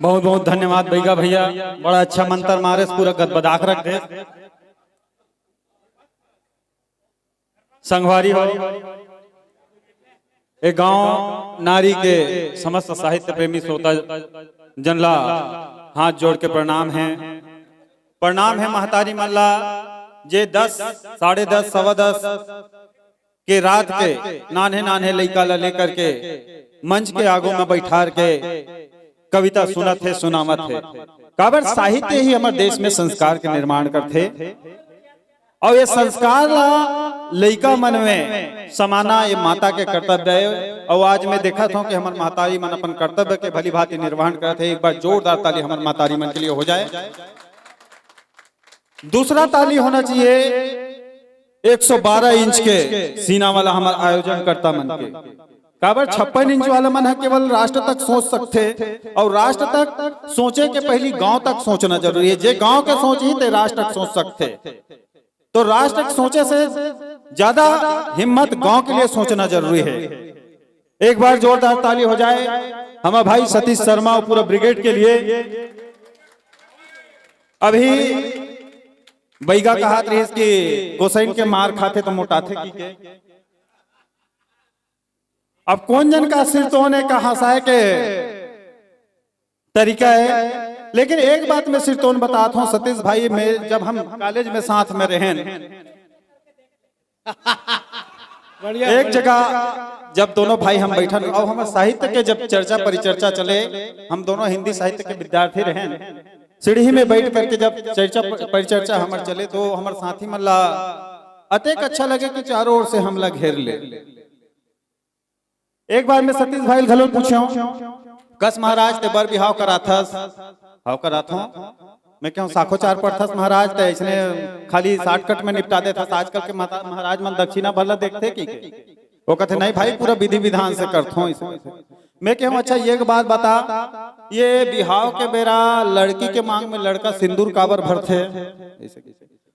बहुत बहुत धन्यवाद भैया भैया, बड़ा अच्छा मंत्र मारे पूरा गदबदा रख दे। संगवारी हो एक गांव नारी के समस्त साहित्य प्रेमी श्रोता जनला हाथ जोड़ के प्रणाम है। प्रणाम है महतारी मल्ला जे 10, 10:30, 10:15 के रात के नान्हे नान्हे लइका ला लेकर के मंच के आगू में बैठार के कविता सुनत है सुनावत है। काबर साहित्य ही हमारे देश में संस्कार के निर्माण करते और ये संस्कार ला लइका मन में समाना ये माता के कर्तव्य है। और आज मैं देखा था कि हमारे मातारी मन अपन कर्तव्य के भली भांति निर्वहन करते। एक बार जोरदार ताली हमारे मातारी मन के लिए हो जाए। दूसरा ताली होना चाहिए 112 इंच के सीना वाला हमारा आयोजन करता मन के। काबर 56 इंच वाला मन है केवल राष्ट्र तक सोच सकते और राष्ट्र तक सोचे के पहली गांव तक सोचना जरूरी है। जे गांव के सोच ही ते राष्ट्र तक सोच सकते, तो राष्ट्र तक सोचे से ज्यादा हिम्मत गांव के लिए सोचना जरूरी है। एक बार जोरदार ताली हो जाए हमारे भाई सतीश शर्मा और पूरा ब्रिगेड के लिए। अभी बैगा कहा कि गोसाइन के मार खाते तो मोटाथे की के। अब कौन जन का सिर तो होने का हंसाए के तरीका है। लेकिन एक बात मैं सिर तोन बताता हूँ सतीश भाई, में जब हम कॉलेज में साथ में रहे एक जगह जब दोनों भाई हम बैठन और हमारे साहित्य के जब चर्चा परिचर्चा चले, हम दोनों हिंदी साहित्य के विद्यार्थी रहे। सीढ़ी में बैठ करके जब चर्चा परिचर्चा हमारे चले तो हमारे साथी मल्ला अतेक अच्छा लगे कि चारों ओर से हमला घेर ले। एक बार मैं सतीश भाई घलो पूछो कस महाराज ते बर बिहाव कराथस हाव कराथो मैं कहूं साखो चार पड़थस महाराज ते इसने खाली शॉर्टकट में निपटा देथस। आजकल के महाराज मन दक्षिणा भला देखते कि वो कहते नहीं भाई पूरा विधि विधान से करथो। मैं कहूं अच्छा ये बात बता, ये बिहाव के बेरा लड़की के मांग में लड़का सिंदूर काबर भरथे?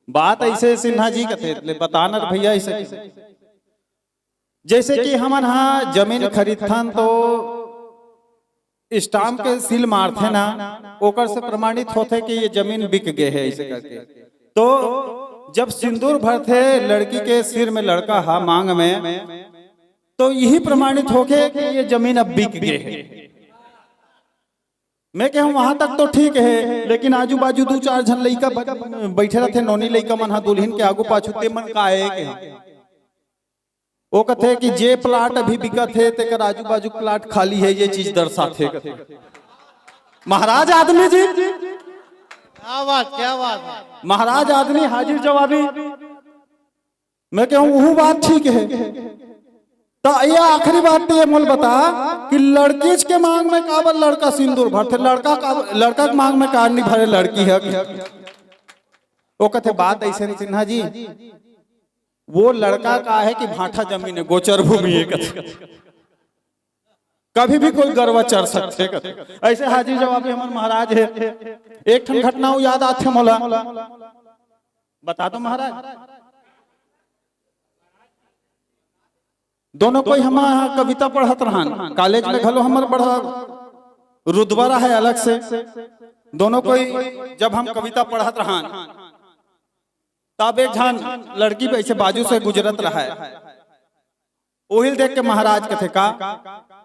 बात ऐसे सिन्हा जी कहते बताना भैया ऐसे जैसे कि हम यहाँ जमीन खरीदथन तो स्टाम्प के सील मारते ना, ओकर से प्रमाणित होते कि ये जमीन बिक गए है ऐसे करके। तो जब सिंदूर भरते लड़की के सिर में लड़का हा मांग में, तो यही प्रमाणित होके कि ये जमीन अब बिक गए है। मैं कहूँ वहां तक तो ठीक है, लेकिन आजू बाजू 2-4 जन लइका बैठे रहते नौनी लइका मन हा दुल्हन के आगू पाछू ते मन का है वो कहते कि जे प्लाट अभी बिकत है तेकर आजू बाजू प्लाट खाली है, ये चीज दर्शाते महाराज आदमी जी। क्या बात महाराज आदमी हाजिर जवाबी। मैं कहूँ वो बात ठीक है। तो ये आखिरी बात ये मोल बता कि लड़की के मांग में काबर लड़का सिंदूर भरते, लड़का के मांग में कार नहीं भरे लड़की है। वो कहते बात ऐसे सिन्हा जी, वो लड़का का है कि भाठा जमीन है, गोचर भूमि है, कभी भी कोई गरवा चढ़ सकते। ऐसे हाजिर जवाबी हमारे महाराज है। एक ठन घटना याद आते मोला, बता दो महाराज। दोनों कोई हम कविता पढ़त रहन कॉलेज में घलो हमारे बड़ा रुतबा है अलग से। दोनों कोई जब हम कविता पढ़त रहन तब एक जन लड़की पे ऐसे बाजू से गुजरत रहा है। ओहिल देख के महाराज कहते का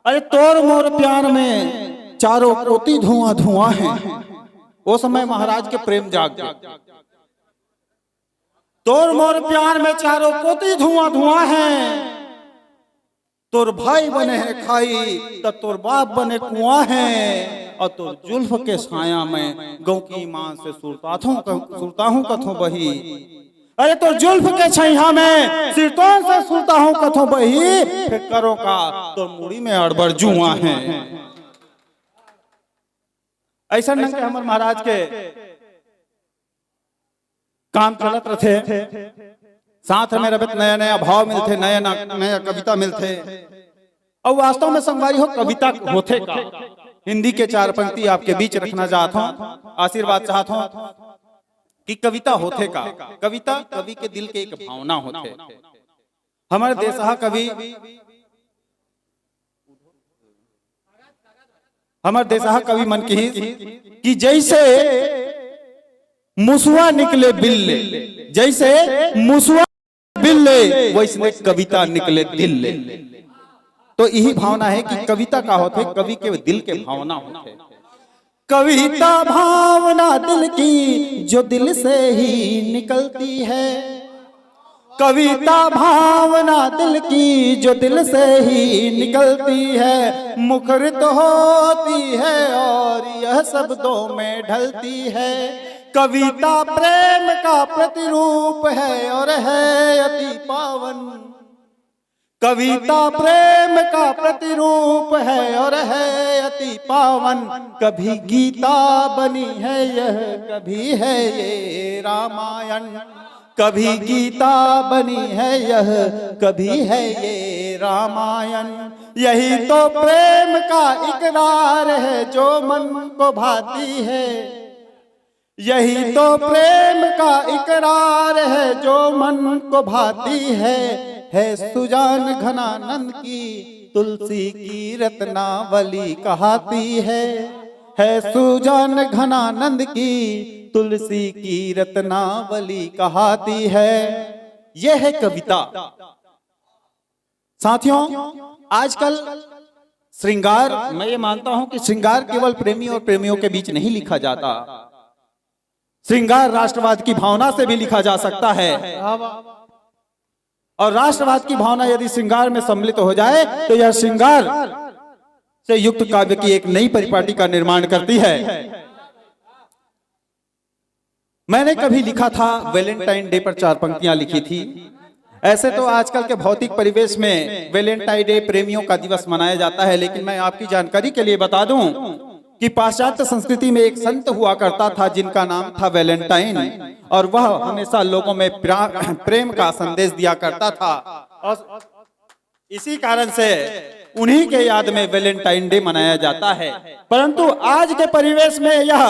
अरे तोर मोर प्यार में चारों कोती धुआं धुआं है। वो समय महाराज के प्रेम जाग गए। तोर मोर प्यार में चारों कोती धुआं धुआं है, तोर भाई बने है खाई तो तोर बाप बने कुआं है, और तोर जुल्फ के छाया में गौ की मां से सुरता हूँ कथों बही। अरे तो जुल्फ के छैया में सिरतों से सुरता हूँ कथों बही, फिर करो का तो मुड़ी में अड़बड़ जुआ है। ऐसा नहीं हमारे महाराज के काम चलत रहे। साथ में रबत नया नया भाव मिलते, नया नया कविता मिलते। और वास्तव में संगवारी हो कविता होते का हिंदी के 4 पंक्ति आपके बीच रखना चाहता हूँ, आशीर्वाद चाहता हूँ कि कविता होते का। कविता कवि के दिल के एक भावना होते। हमारे देश कवि हमार देशहा कवि मन की कि जैसे मुसवा निकले बिल्ले, जैसे मुसवा बिल्ले वैसे कविता निकले दिल। तो यही भावना है कि कविता का होते कवि के दिल के भावना होते। कविता भावना दिल की जो दिल से ही निकलती है, कविता भावना दिल की जो दिल से ही निकलती है, मुखरित होती है और यह शब्दों में ढलती है। कविता प्रेम का प्रतिरूप है और है अति पावन, कविता प्रेम का प्रतिरूप है और है अति पावन। कभी गीता बनी है यह, कभी है ये रामायण, कभी गीता बनी है यह, कभी है ये रामायण। यही तो प्रेम का इकरार है जो मन को भाती है, यही तो प्रेम का इकरार है जो मन को भाती है सुजान घनानंद की तुलसी की रत्नावली कहाती है सुजान घनानंद की तुलसी की रत्नावली कहाती है। यह है कविता। साथियों, आजकल श्रृंगार, मैं ये मानता हूं कि श्रृंगार केवल प्रेमी और प्रेमियों के बीच नहीं लिखा जाता, श्रृंगार राष्ट्रवाद की भावना से भी लिखा जा सकता है। और राष्ट्रवाद की भावना यदि श्रृंगार में सम्मिलित हो जाए तो यह श्रृंगार से युक्त काव्य की एक नई परिपाटी का निर्माण करती है। मैंने कभी लिखा था, वैलेंटाइन डे पर 4 पंक्तियां लिखी थी। ऐसे तो आजकल के भौतिक परिवेश में वैलेंटाइन डे प्रेमियों का दिवस मनाया जाता है, लेकिन मैं आपकी जानकारी के लिए बता दूं कि पाश्चात्य संस्कृति में एक संत हुआ करता था जिनका नाम था वैलेंटाइन, और वह हमेशा लोगों में प्रेम का संदेश दिया करता था। और इसी कारण से उन्हीं के याद में वैलेंटाइन डे मनाया जाता है। परंतु आज के परिवेश में यह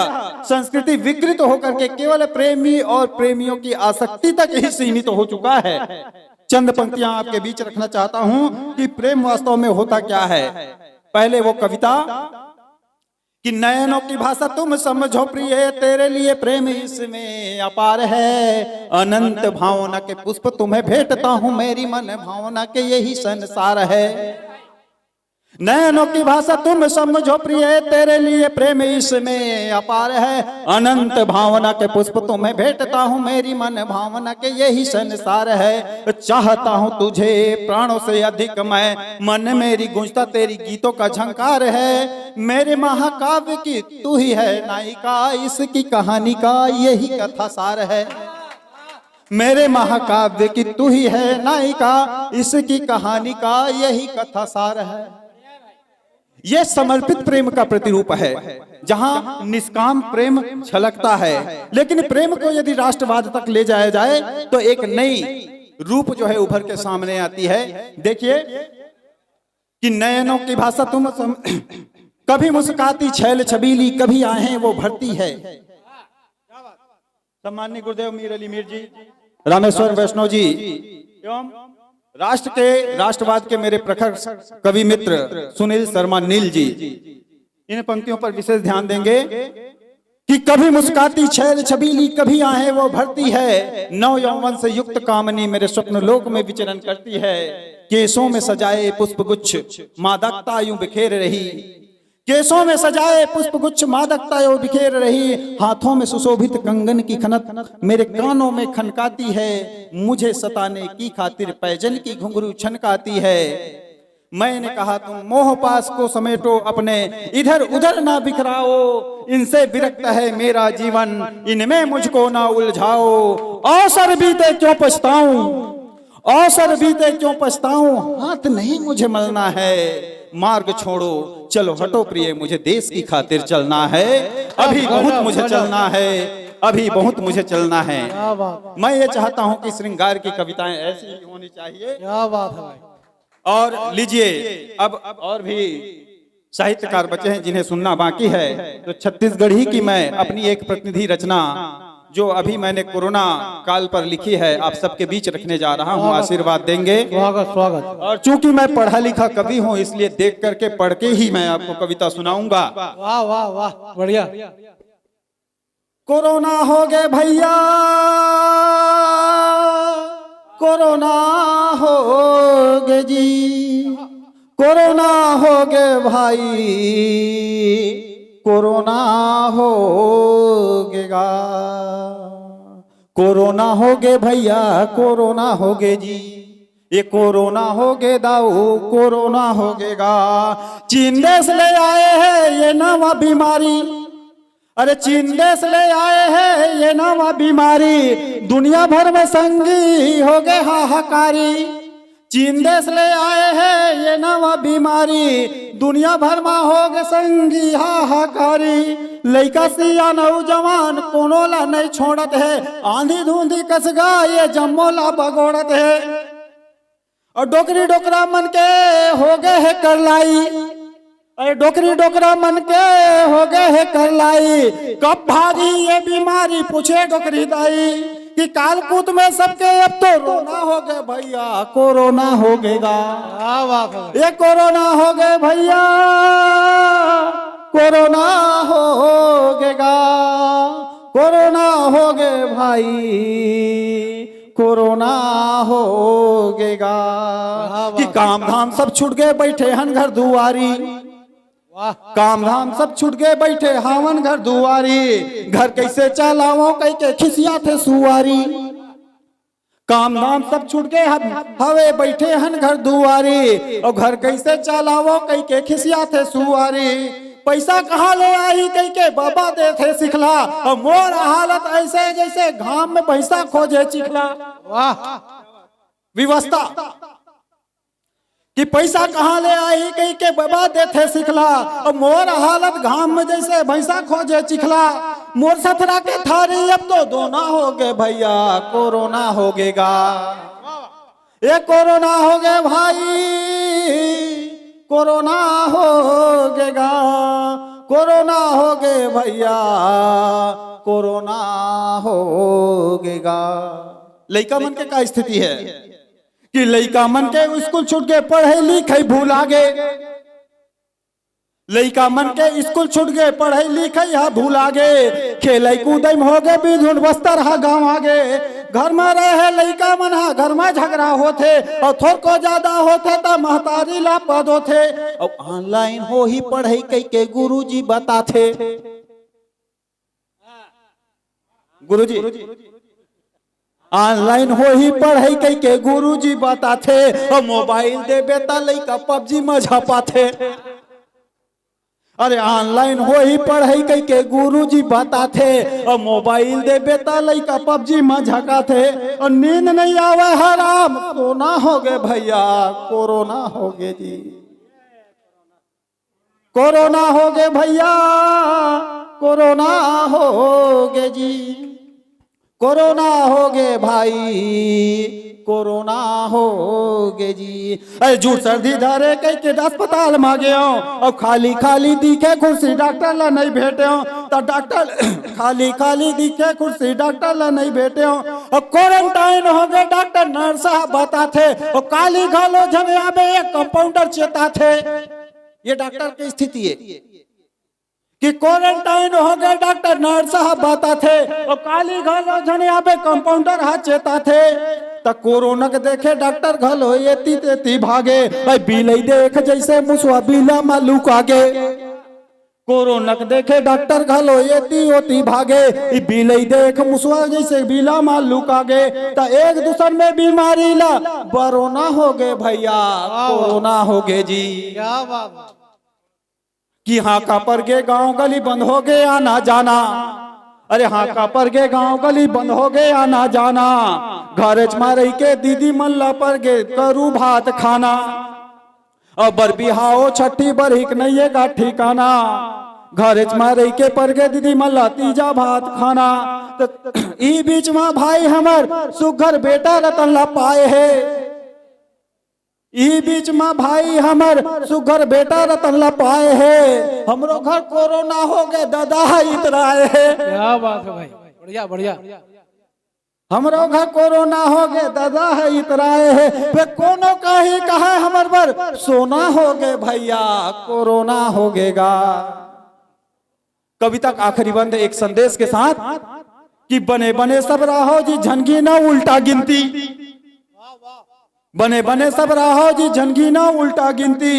संस्कृति विकृत होकर के केवल प्रेमी और प्रेमियों की आसक्ति तक ही सीमित हो चुका है। चंद पंक्तियां आपके बीच रखना चाहता हूं कि प्रेम वास्तव में होता क्या है। पहले वो कविता कि नयनों की भाषा तुम समझो प्रिय, तेरे लिए प्रेम इसमें अपार है। अनंत भावना के पुष्प तुम्हें भेंटता हूं, मेरी मन भावना के यही संसार है। नयनों की भाषा तुम समझो प्रिय, तेरे लिए प्रेम इसमें अपार है। अनंत भावना के पुष्प तुम्हें भेंटता हूं, मेरी मन भावना के यही संसार है। चाहता हूं तुझे प्राणों से अधिक मैं, मन मेरी गूंजता तेरी गीतों का झंकार है। मेरे महाकाव्य की तू ही है नायिका, इसकी कहानी का यही कथा सार है। मेरे महाकाव्य की तू ही है नायिका, इसकी कहानी का यही कथा सार है। यह समर्पित प्रेम का प्रतिरूप है, जहां निष्काम प्रेम छलकता है। लेकिन प्रेम को यदि राष्ट्रवाद तक ले जाया जाए तो एक नई रूप जो है उभर के सामने आती है। देखिए कि नयनों की भाषा तुम कभी मुस्काती छैल छबीली, कभी आहें वो भरती है। सम्माननीय गुरुदेव मीर अली मीर जी, रामेश्वर वैष्णव जी एवं राष्ट्र के राष्ट्रवाद के मेरे प्रखर कवि मित्र सुनील शर्मा नील जी इन पंक्तियों पर विशेष ध्यान देंगे कि कभी मुस्काती छैल छबीली, कभी आहें वो भरती है। नव यौवन से युक्त कामनी मेरे स्वप्न लोक में विचरण करती है। केसों में सजाए पुष्पगुच्छ मादकता यूं बिखेर रही, केसों में सजाए पुष्पगुच्छ मादकता यूं बिखेर रही। हाथों में सुशोभित कंगन की खनक मेरे कानों में खनकाती है। मुझे सताने की खातिर पैजन की घुंघरू छनकाती है। मैंने कहा तुम मोह पास को समेटो अपने, इधर उधर ना बिखराओ। इनसे विरक्त है मेरा जीवन, इनमें मुझको ना उलझाओ। अवसर बीते क्यों पछताऊं, अवसर बीते क्यों पछताऊं। हाथ नहीं मुझे मलना है, मार्ग छोड़ो चलो हटो प्रिय, मुझे देश की खातिर चलना है। अभी बहुत मुझे चलना है, अभी बहुत मुझे चलना है। मैं ये चाहता हूं कि श्रृंगार की कविताएं ऐसी ही होनी चाहिए। क्या बात है भाई। और लीजिए, अब और भी साहित्यकार बचे हैं जिन्हें सुनना बाकी है। तो छत्तीसगढ़ी की मैं अपनी एक प्रतिनिधि रचना जो अभी मैंने कोरोना काल पर लिखी है आप सबके बीच रखने जा रहा हूँ, आशीर्वाद देंगे। स्वागत स्वागत। और चूंकि मैं पढ़ा लिखा कवि हूँ इसलिए देख करके पढ़ के ही मैं आपको कविता सुनाऊंगा। वाह वाह वाह, बढ़िया। कोरोना हो गए भैया, कोरोना हो गए जी, कोरोना हो गए भाई, कोरोना हो गएगा, कोरोना हो गए भैया, कोरोना हो गए जी, ये कोरोना हो गए दाऊ, कोरोना हो गएगा। चीन देश ले आए हैं ये नवा बीमारी, अरे चीन देश ले आए हैं ये नवा बीमारी, दुनिया भर में संगी हो गए हाहाकारी। चीन देश ले आए हैं ये नवा बीमारी, दुनिया भर में हो गए संगी हाहाकारी। लइका सिया नौजवान कोनो ला नहीं छोड़त है, आंधी धूंधी कसगा ये जम्मो ला बगोड़त है। और डोकरी डोकरा मन के हो गए है करलाई, अरे डोकरी डोकरा मन के हो गए है करलाई। कब भागी ये बीमारी पूछे डोकरी दाई, कि कालकूट में सबके अब तो रोना हो गए भैया, कोरोना हो गएगा। वाह वाह वाह। ये कोरोना हो गए भैया, कोरोना हो गएगा, कोरोना हो गए भाई, कोरोना हो गएगा। कि काम धाम सब छूट गए बैठे हन घर दुआरी, वाह। काम धाम सब छूट गए बैठे हावन घर दुआरी, घर कैसे चलाओ कह के खिसिया थे सुआरी। काम धाम सब छूट गए हवे बैठे हन घर दुआरी, और घर कैसे चलाओ कह के खिसिया थे सुआरी। पैसा कहाँ ले आई कह के बाबा दे थे सिखला, और मोर हालत ऐसे जैसे घाम में पैसा खोजे चिखला। वाह। व्यवस्था कि पैसा कहाँ ले आई कह के बाबा देते सिखला, और मोर हालत घाम में जैसे भैंसा खोजे चिखला। मोर सथरा के थारी अब तो दोना हो गए भैया, कोरोना हो गएगा। ये कोरोना हो गए भाई, कोरोना हो गएगा, कोरोना हो गए भैया, कोरोना हो गएगा। लइका मन के का स्थिति है कि लइका मन के स्कूल छूट गए, पढ़े लिखे भूला गए। लइका मन के स्कूल छूट गए, पढ़े लिखे यहाँ भूला गए। खेल कूद हो गए बिधुन बस्तर हा गाँव आगे, घर में रहे लइका मन हा घर में झगड़ा होते, और थोड़ को ज्यादा होते तो महतारी लापद होते। और ऑनलाइन हो ही पढ़े कई के गुरुजी बताते, गुरुजी ऑनलाइन हो ही पढ़ाई कई के गुरुजी बताते, और मोबाइल देबे त लइका पबजी में झपाथे। अरे ऑनलाइन हो ही पढ़ाई कई के गुरुजी बताते, और मोबाइल देबे त लइका पबजी में झकाथे। और नींद नहीं आवे हराम, कोरोना हो गए भैया, कोरोना हो गए जी, कोरोना हो गए भैया, कोरोना हो गए जी, कोरोना हो गए भाई, कोरोना हो गए जी। अरे झूठ सर्दी धरे कह के अस्पताल में गए, और खाली खाली दिखे कुर्सी डॉक्टर ला नहीं भेटे, तो डॉक्टर खाली खाली दिखे कुर्सी डॉक्टर ला नहीं भेटे। और क्वारंटाइन हो गए डॉक्टर नर्स बताते, और काली घालो झमे आबे एक कंपाउंडर चेताथे। ये डॉक्टर की स्थिति है कि क्वारंटाइन हो गए डॉक्टर नर्स साहब बताते, और काली घालो झने आबे कंपाउंडर हाथ चेता थे। त कोरोना के देखे डॉक्टर घलो एती तेती भागे, भाई बिलई देख जैसे मुसवा बिला मालूक आगे। कोरोना के देखे डॉक्टर घलो एती ओती भागे, बिलई देख मुसवा जैसे बिला मालूक आगे। त एक दूसर में बीमारी ला बरोना हो गए भैया, कोरोना हो गए जी। क्या बात। कि हाँ का पर गे गांव गली बंद हो गए आना जाना, अरे हाँ का पर गे गांव गली बंद हो गए आना जाना। घर मारे के दीदी मल्ला पर गे करू भात खाना, और बर बिहाओ छठी बरहिक नहीं का ठिकाना। घर मारे के पर गे दीदी मल्ला तीजा भात खाना। तो ई बीच में भाई हमार सुघर बेटा रतन ला पाए है, ई बीच में भाई हमर सुगर बेटा रतन ला पाए है। हमरो घर कोरोना हो गए दादा इतराए है। क्या बात है भाई, बढ़िया बढ़िया हमरो घर कोरोना हो गए दादा है इतराए है वे कोनो का ही कहा है हमर बर सोना हो गए भैया कोरोना हो गएगा। कविता का आखिरी बंद एक संदेश के साथ कि बने बने सब राहो जी झनगी ना उल्टा गिनती, बने बने सब राहो जी झनगी ना उल्टा गिनती,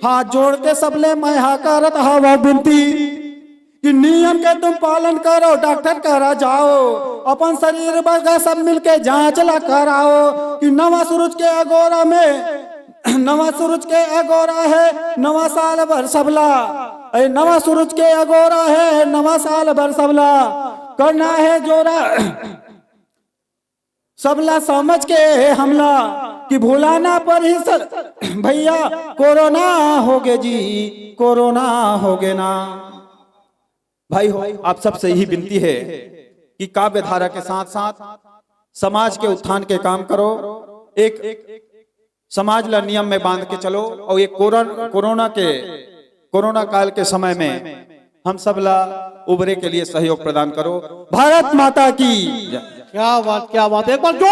हाथ जोड़ के सबले मैं हाकारत हवा बिनती कि नियम के तुम पालन करो डॉक्टर करा जाओ अपन शरीर का सब मिलके जांच ला कराओ कि नवा सूरज के अगोरा में नवा सूरज के अगोरा है नवा साल भर सबला नवा सूरज के अगोरा है नवा साल भर सबला करना है जोरा सबला समझ के हमला कि भुलाना पर ही सर भैया कोरोना हो गए जी कोरोना हो गए ना। भाई हो आप सबसे यही विनती है कि काव्य धारा के साथ साथ समाज के उत्थान के काम करो, एक समाज ला नियम में बांध के चलो और ये कोरोना काल के समय में हम सब ला उभरे के लिए सहयोग प्रदान करो। भारत माता की क्या बात एक बार जोर